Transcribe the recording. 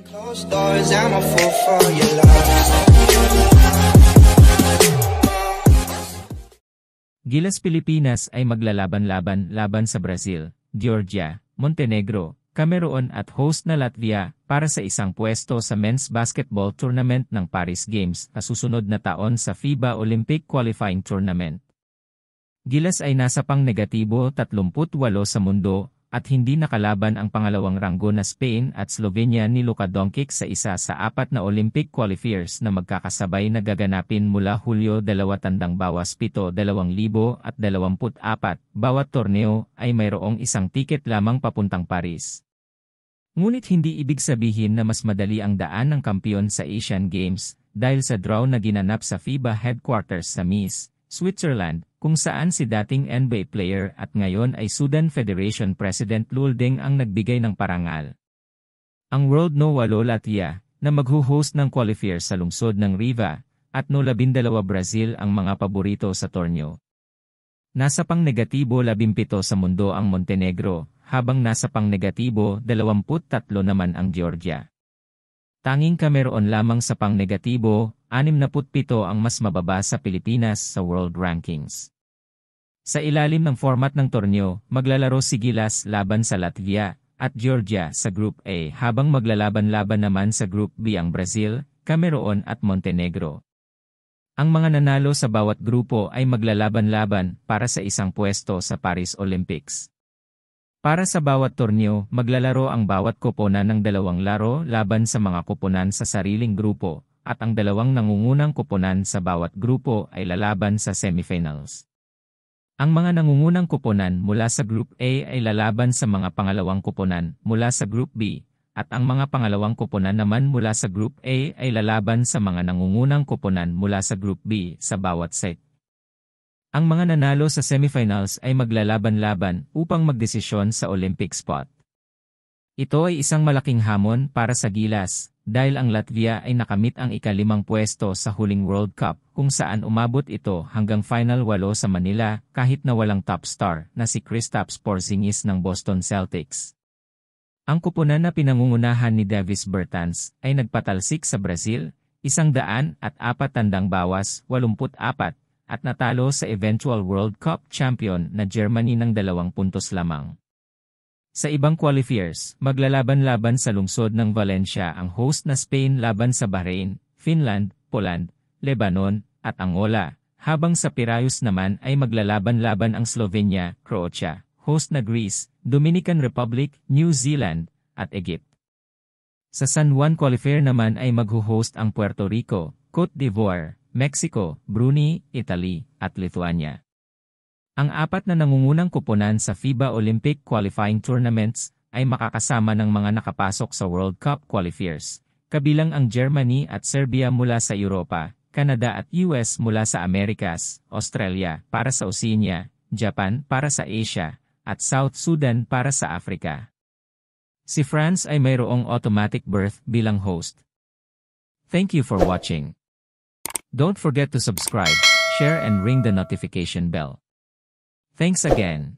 Closed doors, I'm a fool for your love. Gilas Pilipinas ay maglalaban-laban sa Brazil, Georgia, Montenegro, Cameroon at host na Latvia para sa isang pwesto sa men's basketball tournament ng Paris Games sa susunod na taon sa FIBA Olympic Qualifying Tournament. Gilas ay nasa pang-negatibo 38 sa mundo at hindi nakalaban ang pangalawang ranggo na Spain at Slovenia ni Luka Doncic sa isa sa 4 na Olympic qualifiers na magkakasabay na gaganapin mula Hulyo 2-7, 2024. Bawat torneo ay mayroong isang tiket lamang papuntang Paris. Ngunit hindi ibig sabihin na mas madali ang daan ng kampiyon sa Asian Games dahil sa draw na ginanap sa FIBA headquarters sa Nice, Switzerland, kung saan si dating NBA player at ngayon ay Sudan Federation President Lul Deng ang nagbigay ng parangal. Ang World No. 8 Latvia, na magho-host ng qualifier sa lungsod ng Riva, at No. 12 Brazil ang mga paborito sa torneo. Nasa pang-negatibo 17 sa mundo ang Montenegro, habang nasa pang-negatibo 23 naman ang Georgia. Tanging Cameroon lamang sa pang-negatibo, 67 ang mas mababa sa Pilipinas sa world rankings. Sa ilalim ng format ng torneo, maglalaro si Gilas laban sa Latvia at Georgia sa Group A habang maglalaban-laban naman sa Group B ang Brazil, Cameroon at Montenegro. Ang mga nanalo sa bawat grupo ay maglalaban-laban para sa isang pwesto sa Paris Olympics. Para sa bawat torneo, maglalaro ang bawat koponan ng 2 laro laban sa mga koponan sa sariling grupo, at ang 2 nangungunang koponan sa bawat grupo ay lalaban sa semifinals. Ang mga nangungunang koponan mula sa Group A ay lalaban sa mga pangalawang koponan mula sa Group B, at ang mga pangalawang koponan naman mula sa Group A ay lalaban sa mga nangungunang koponan mula sa Group B sa bawat set. Ang mga nanalo sa semifinals ay maglalaban-laban upang magdesisyon sa Olympic spot. Ito ay isang malaking hamon para sa Gilas, dahil ang Latvia ay nakamit ang ika-5 pwesto sa huling World Cup kung saan umabot ito hanggang Final 8 sa Manila kahit na walang top star na si Kristaps Porzingis ng Boston Celtics. Ang koponan na pinangungunahan ni Davis Bertans ay nagpatalsik sa Brazil, 104 84 at natalo sa eventual World Cup champion na Germany ng 2 puntos lamang. Sa ibang qualifiers, maglalaban-laban sa lungsod ng Valencia ang host na Spain laban sa Bahrain, Finland, Poland, Lebanon, at Angola, habang sa Piraeus naman ay maglalaban-laban ang Slovenia, Croatia, host na Greece, Dominican Republic, New Zealand, at Egypt. Sa San Juan qualifier naman ay magho-host ang Puerto Rico, Cote d'Ivoire, Mexico, Brunei, Italy, at Lithuania. Ang 4 na nangungunang koponan sa FIBA Olympic Qualifying Tournaments ay makakasama ng mga nakapasok sa World Cup qualifiers, kabilang ang Germany at Serbia mula sa Europa, Canada at US mula sa Americas, Australia para sa Oceania, Japan para sa Asia, at South Sudan para sa Africa. Si France ay mayroong automatic berth bilang host. Thank you for watching. Don't forget to subscribe, share and ring the notification bell. Thanks again.